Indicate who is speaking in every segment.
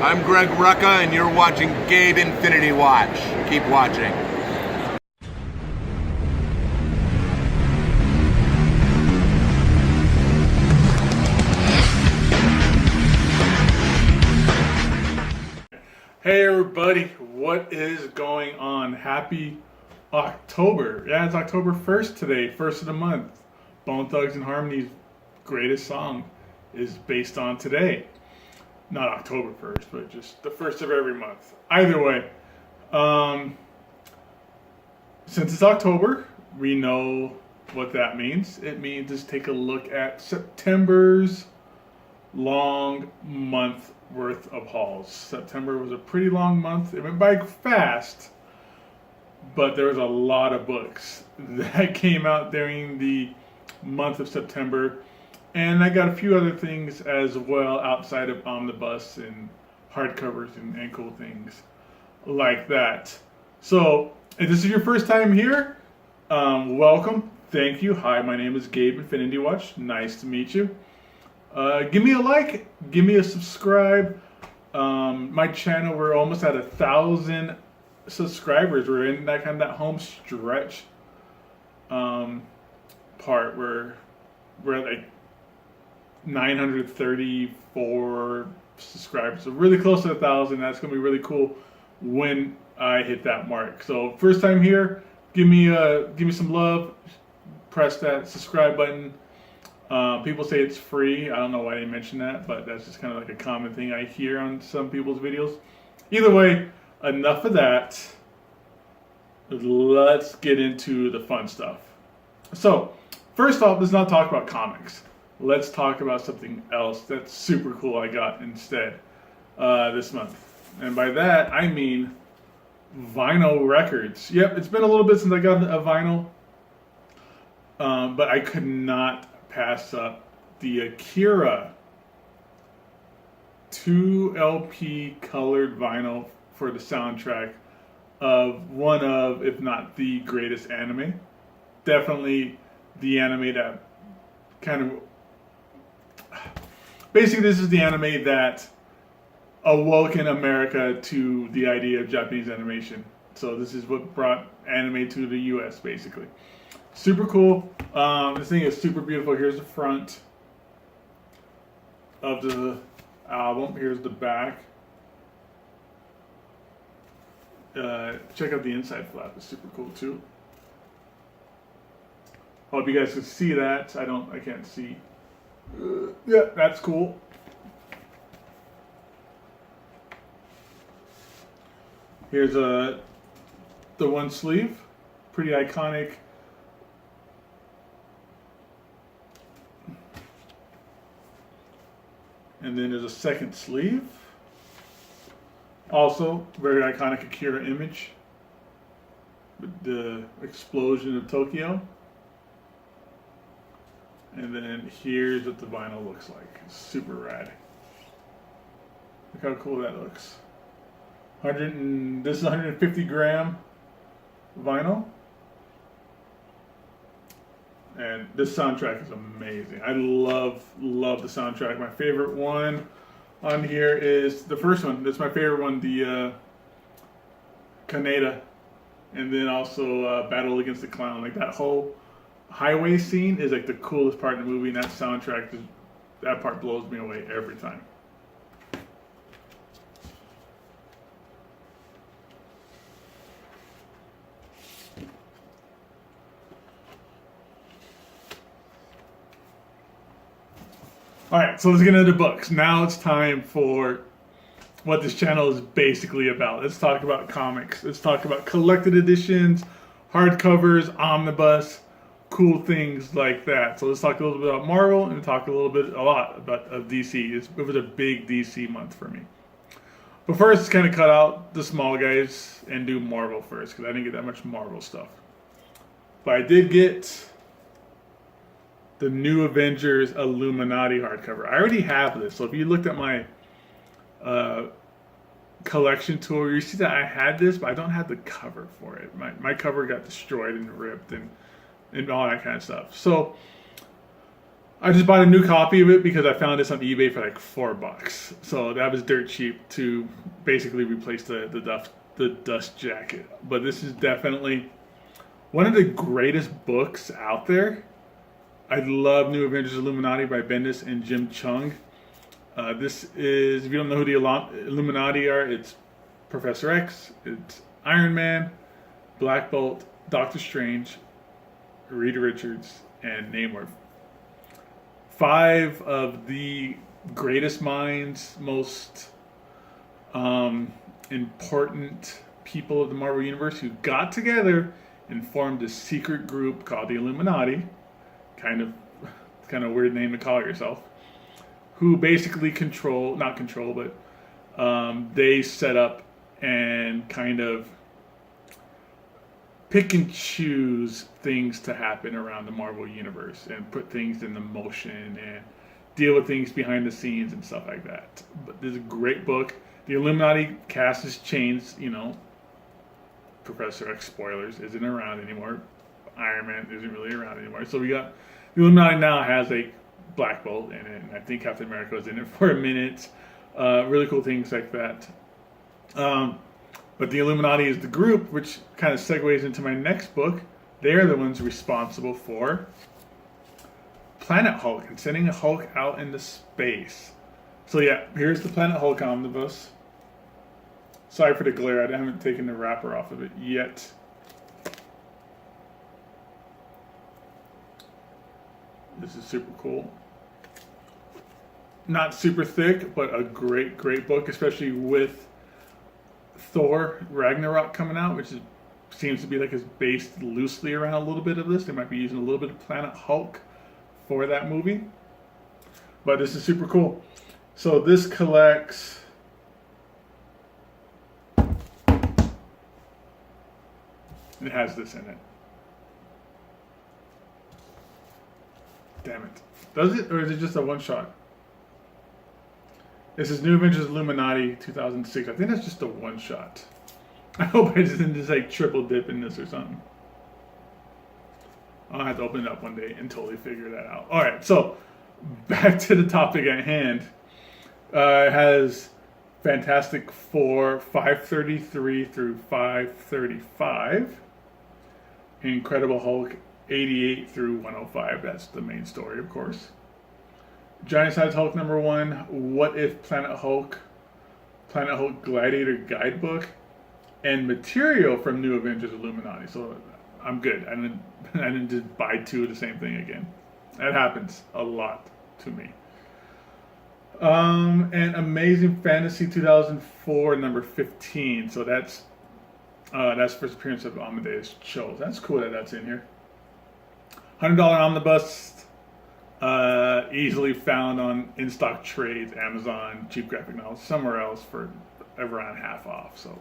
Speaker 1: I'm Greg Rucka, and you're watching Gabe Infinity Watch. Keep watching.
Speaker 2: Hey everybody, what is going on? Happy October. Yeah, it's October 1st today, first of the month. Bone Thugs and Harmony's greatest song is based on today. Not October 1st, but just the first of every month. Either way, since it's October, we know what that means. It means let's take a look at September's long month worth of hauls. September was a pretty long month. It went by fast, but there was a lot of books that came out during the month of September. And I got a few other things as well outside of Omnibus and hardcovers and cool things like that. So, if this is your first time here, welcome. Thank you. Hi, my name is Gabe Infinity Watch. Nice to meet you. Give me a like. Give me a subscribe. My channel, we're almost at 1,000 subscribers. We're in that kind of that home stretch part where we're at like 934 subscribers, so really close to 1,000. That's gonna be really cool when I hit that mark. So first time here, give me some love. Press that subscribe button. People say it's free. I don't know why they mention that, but that's just kind of like a common thing I hear on some people's videos. Either way, enough of that. Let's get into the fun stuff. So first off, let's not talk about comics. Let's talk about something else that's super cool I got instead this month. And by that, I mean vinyl records. Yep, it's been a little bit since I got a vinyl. But I could not pass up the Akira 2 LP colored vinyl for the soundtrack of one of, if not the greatest anime. Definitely the anime that kind of... Basically, this is the anime that awoken America to the idea of Japanese animation. So this is what brought anime to the US, basically. Super cool. This thing is super beautiful. Here's the front of the album. Here's the back. Check out the inside flap. It's super cool too. Hope you guys can see that. I can't see. Yeah, that's cool. Here's the one sleeve. Pretty iconic. And then there's a second sleeve. Also, very iconic Akira image. With the explosion of Tokyo. And then here's what the vinyl looks like. It's super rad. Look how cool that looks. This is 150 gram vinyl. And this soundtrack is amazing. I love the soundtrack. My favorite one on here is the first one. That's my favorite one, the Kaneda. And then also Battle Against the Clown. Like that whole highway scene is like the coolest part of the movie, and that soundtrack, that part blows me away every time. Alright, so let's get into the books. Now it's time for what this channel is basically about. Let's talk about comics. Let's talk about collected editions, hardcovers, omnibus, cool things like that. So let's talk a little bit about Marvel and talk a lot about DC. It was a big DC month for me. But first, let's kind of cut out the small guys and do Marvel first, because I didn't get that much Marvel stuff. But I did get the New Avengers Illuminati hardcover. I already have this, so if you looked at my collection tour, you see that I had this, but I don't have the cover for it. My cover got destroyed and ripped and all that kind of stuff. So I just bought a new copy of it because I found this on eBay for like $4. So that was dirt cheap to basically replace the dust jacket. But this is definitely one of the greatest books out there. I love New Avengers Illuminati by Bendis and Jim Chung. This is, if you don't know who the Illuminati are, it's Professor X, it's Iron Man, Black Bolt, Doctor Strange, Reed Richards, and Namor. 5 of the greatest minds, most important people of the Marvel Universe who got together and formed a secret group called the Illuminati. Kind of weird name to call yourself. Who basically they set up and kind of pick and choose things to happen around the Marvel Universe and put things into motion and deal with things behind the scenes and stuff like that. But this is a great book. The Illuminati cast has changed, Professor X, spoilers, isn't around anymore. Iron Man isn't really around anymore. So the Illuminati now has a Black Bolt in it, and I think Captain America was in it for a minute. Really cool things like that. But the Illuminati is the group, which kind of segues into my next book. They're the ones responsible for Planet Hulk and sending Hulk out into space. So yeah, here's the Planet Hulk Omnibus. Sorry for the glare, I haven't taken the wrapper off of it yet. This is super cool. Not super thick, but a great book, especially with Thor Ragnarok coming out, which seems to be like is based loosely around a little bit of this. They might be using a little bit of Planet Hulk for that movie. But this is super cool. So this collects it has this in it. Damn it. Does it? Or is it just a one-shot? This is New Avengers Illuminati 2006. I think that's just a one-shot. I hope I didn't just like triple dip in this or something. I'll have to open it up one day and totally figure that out. Alright, so back to the topic at hand. It has Fantastic Four 533 through 535. Incredible Hulk 88 through 105. That's the main story, of course. Giant Size Hulk #1. What If Planet Hulk Gladiator Guidebook, and material from New Avengers Illuminati. So I'm good. I didn't just buy 2 of the same thing again. That happens a lot to me. And Amazing Fantasy 2004 #15. So that's first appearance of Amadeus Cho. That's cool that that's in here. $100 omnibus. Easily found on in-stock trades, Amazon, cheap graphic novels, somewhere else for around half off. So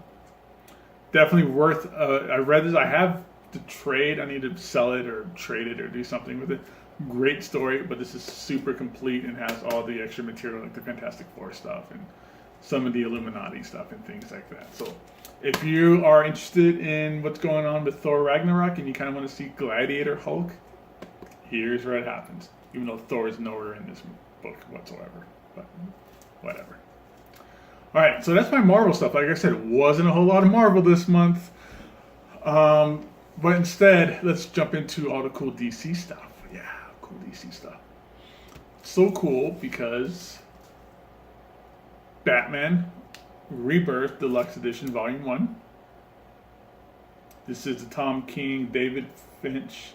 Speaker 2: definitely worth. I read this. I have the trade. I need to sell it or trade it or do something with it. Great story, but this is super complete and has all the extra material like the Fantastic Four stuff and some of the Illuminati stuff and things like that. So if you are interested in what's going on with Thor Ragnarok and you kind of want to see Gladiator Hulk, here's where it happens. Even though Thor is nowhere in this book whatsoever. But whatever. Alright, so that's my Marvel stuff. Like I said, it wasn't a whole lot of Marvel this month. But instead, let's jump into all the cool DC stuff. Yeah, cool DC stuff. So cool because Batman Rebirth Deluxe Edition Volume 1. This is the Tom King, David Finch,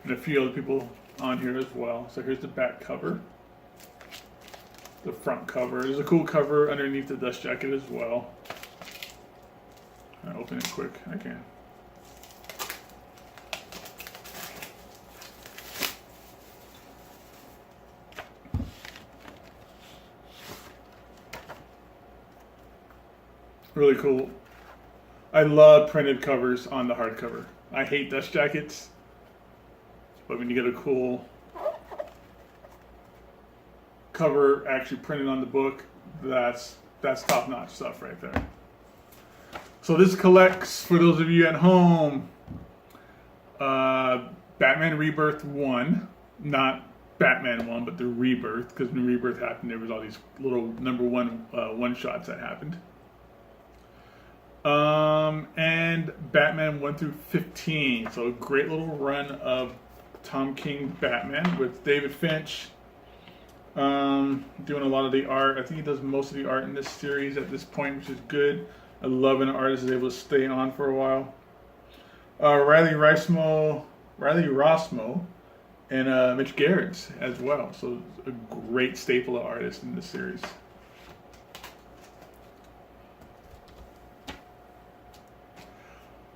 Speaker 2: and a few other people on here as well. So here's the back cover. The front cover. There's a cool cover underneath the dust jacket as well. Can I open it quick? I can. Really cool. I love printed covers on the hardcover. I hate dust jackets, but when you get a cool cover actually printed on the book, that's top-notch stuff right there. So this collects, for those of you at home, Batman Rebirth 1. not Batman 1, but the Rebirth, because when Rebirth happened, there was all these little number one shots that happened. And Batman 1 through 15. So a great little run of Tom King Batman with David Finch doing a lot of the art. I think he does most of the art in this series at this point, which is good. I love when an artist is able to stay on for a while. Riley Rossmo, and Mitch Gerrits as well. So a great staple of artists in this series.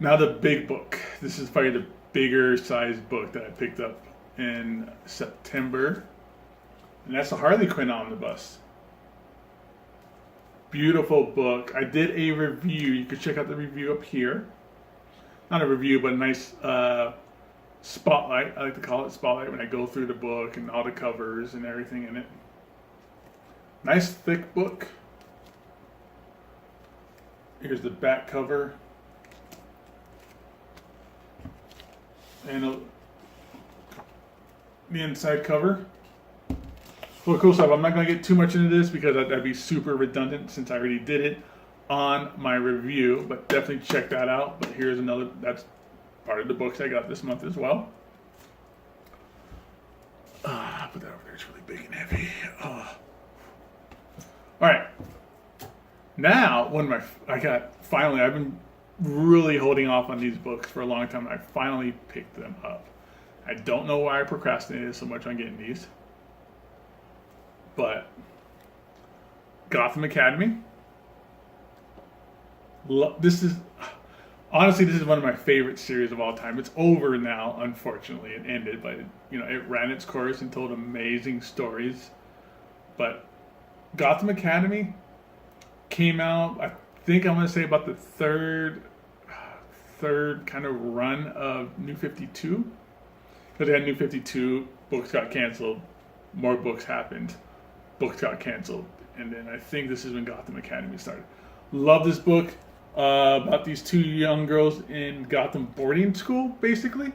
Speaker 2: Now the big book. This is probably the bigger size book that I picked up in September. And that's the Harley Quinn Omnibus. Beautiful book. I did a review. You can check out the review up here. Not a review, but a nice spotlight. I like to call it spotlight when I go through the book and all the covers and everything in it. Nice thick book. Here's the back cover. And the inside cover. Well, cool stuff. I'm not going to get too much into this because that'd be super redundant since I already did it on my review, but definitely check that out. But here's another, that's part of the books I got this month as well. Put that over there, it's really big and heavy. All right. Now, I've been really holding off on these books for a long time. I finally picked them up. I don't know why I procrastinated so much on getting these. But Gotham Academy. This is one of my favorite series of all time. It's over now, unfortunately. It ended, but it ran its course and told amazing stories. But Gotham Academy came out, I think I'm going to say about the third kind of run of New 52. Because they had New 52, books got canceled, more books happened, books got canceled, and then I think this is when Gotham Academy started. Love this book about these two young girls in Gotham boarding school, basically.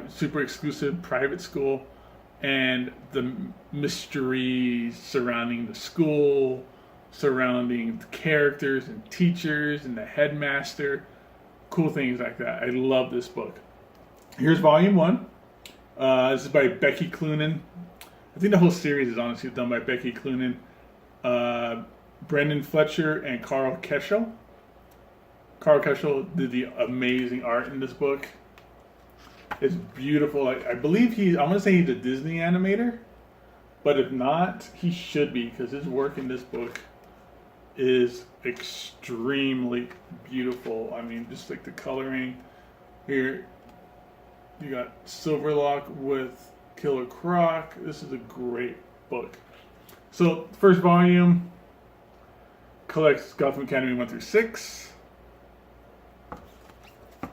Speaker 2: Super exclusive private school, and the mysteries surrounding the school, surrounding the characters and teachers and the headmaster, cool things like that. I love this book. Here's volume 1. This is by Becky Cloonan. I think the whole series is honestly done by Becky Cloonan, Brendan Fletcher, and Carl Keschel. Carl Keschel did the amazing art in this book. It's beautiful. I believe I'm going to say he's a Disney animator, but if not, he should be, because his work in this book is extremely beautiful. I mean, just like the coloring here. You got Silverlock with Killer Croc. This is a great book. So, first volume collects Gotham Academy 1 through 6.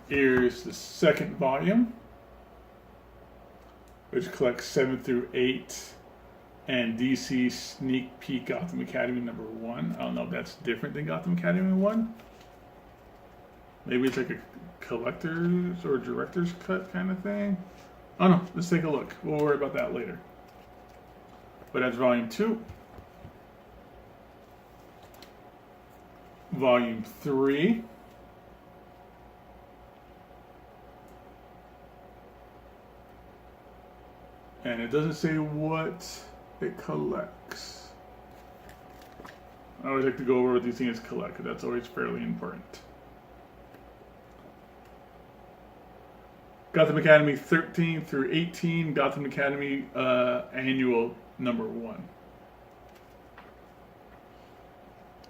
Speaker 2: Here's the second volume, which collects 7 through 8. And DC Sneak Peek Gotham Academy number 1. I don't know if that's different than Gotham Academy 1. Maybe it's like a collector's or director's cut kind of thing. I don't know. Let's take a look. We'll worry about that later. But that's volume 2. Volume 3. And it doesn't say what it collects. I always like to go over what these things collect, because that's always fairly important. Gotham Academy 13 through 18, Gotham Academy Annual number 1.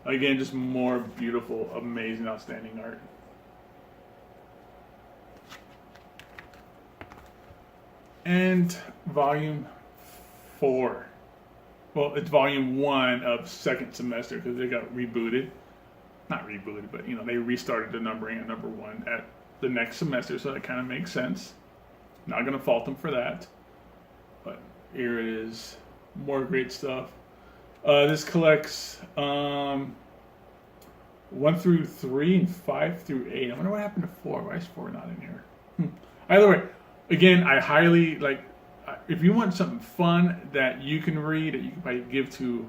Speaker 2: Again, just more beautiful, amazing, outstanding art. And volume 4. Well, it's volume 1 of second semester because they got rebooted. Not rebooted, but they restarted the numbering at number 1 at the next semester, so that kind of makes sense. Not going to fault them for that. But here it is. More great stuff. This collects 1 through 3 and 5 through 8. I wonder what happened to 4. Why is 4 not in here? Either way, again, I highly if you want something fun that you can read, that you can probably give to,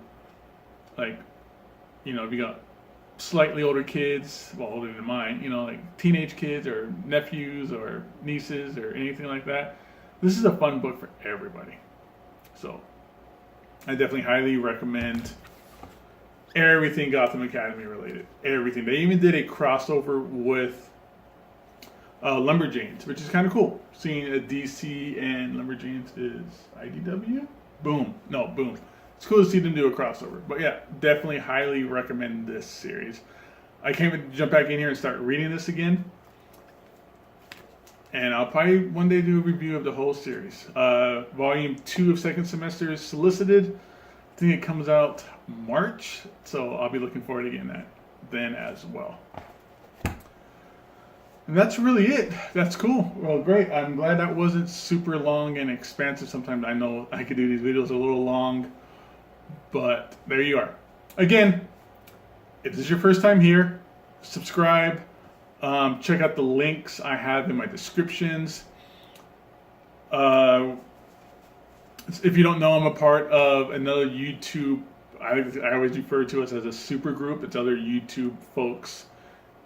Speaker 2: like, you know, if you got slightly older kids, well, older than mine, you know, like teenage kids or nephews or nieces or anything like that, this is a fun book for everybody. So I definitely highly recommend everything Gotham Academy related. Everything. They even did a crossover with Lumberjanes, which is kind of cool. Seeing a DC and Lumberjanes is IDW? Boom. No, Boom. It's cool to see them do a crossover. But yeah, definitely highly recommend this series. I can't even jump back in here and start reading this again. And I'll probably one day do a review of the whole series. Volume 2 of second semester is solicited. I think it comes out March, so I'll be looking forward to getting that then as well. And that's really it. That's cool. Well, great. I'm glad that wasn't super long and expansive. Sometimes I know I could do these videos a little long, but there you are. Again, if this is your first time here, subscribe. Check out the links I have in my descriptions. If you don't know, I'm a part of another YouTube, I always refer to us as a super group. It's other YouTube folks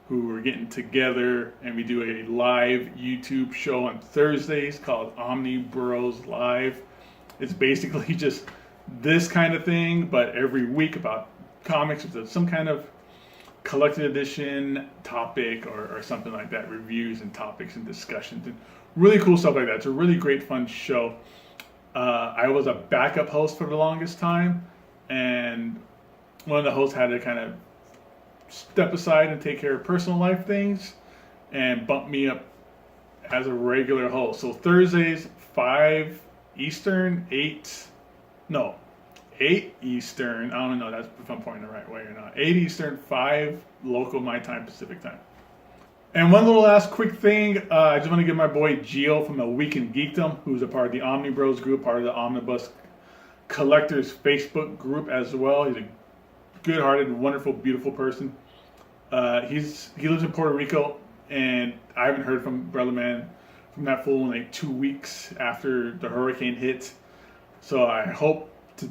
Speaker 2: who are getting together, and we do a live YouTube show on Thursdays called Omnibus Live. It's basically just this kind of thing, but every week about comics with some kind of collected edition topic or something like that, reviews and topics and discussions and really cool stuff like that. It's a really great fun show. I was a backup host for the longest time, and one of the hosts had to kind of step aside and take care of personal life things and bump me up as a regular host. So Thursdays, 5 Eastern, 8 Eastern, I don't know that's if I'm pointing the right way or not. 8 Eastern, 5 local my time, Pacific time. And one little last quick thing, I just want to give my boy Gio from A Week in Geekdom, who's a part of the Omnibus group, part of the Omnibus Collectors Facebook group as well. He's a good-hearted, wonderful, beautiful person. He lives in Puerto Rico, and I haven't heard from Brother Man, from that fool, in like 2 weeks after the hurricane hit. So I hope to,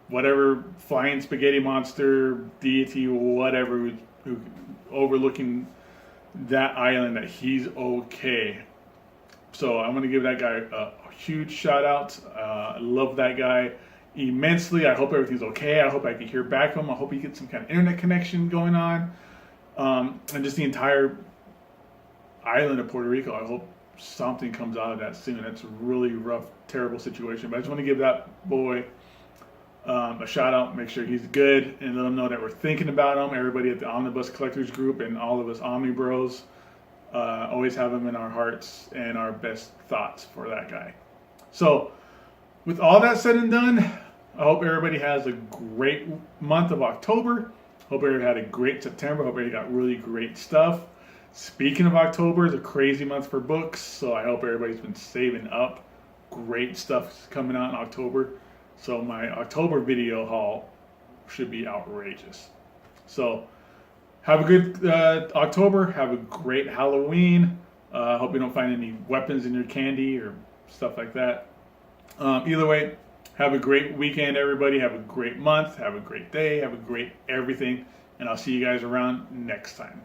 Speaker 2: whatever flying spaghetti monster, deity, whatever, who overlooking that island, that he's okay. So I'm going to give that guy a huge shout out. I love that guy immensely. I hope everything's okay. I hope I can hear back from him. I hope he gets some kind of internet connection going on. And just the entire island of Puerto Rico. I hope something comes out of that soon. That's a really rough, terrible situation. But I just want to give that boy a shout out, make sure he's good, and let him know that we're thinking about him. Everybody at the Omnibus Collectors Group and all of us Omnibros always have him in our hearts and our best thoughts for that guy. So, with all that said and done, I hope everybody has a great month of October. Hope everybody had a great September. Hope everybody got really great stuff. Speaking of October, it's a crazy month for books, so I hope everybody's been saving up. Great stuff coming out in October. So my October video haul should be outrageous. So have a good October. Have a great Halloween. Hope you don't find any weapons in your candy or stuff like that. Either way, have a great weekend, everybody. Have a great month. Have a great day. Have a great everything. And I'll see you guys around next time.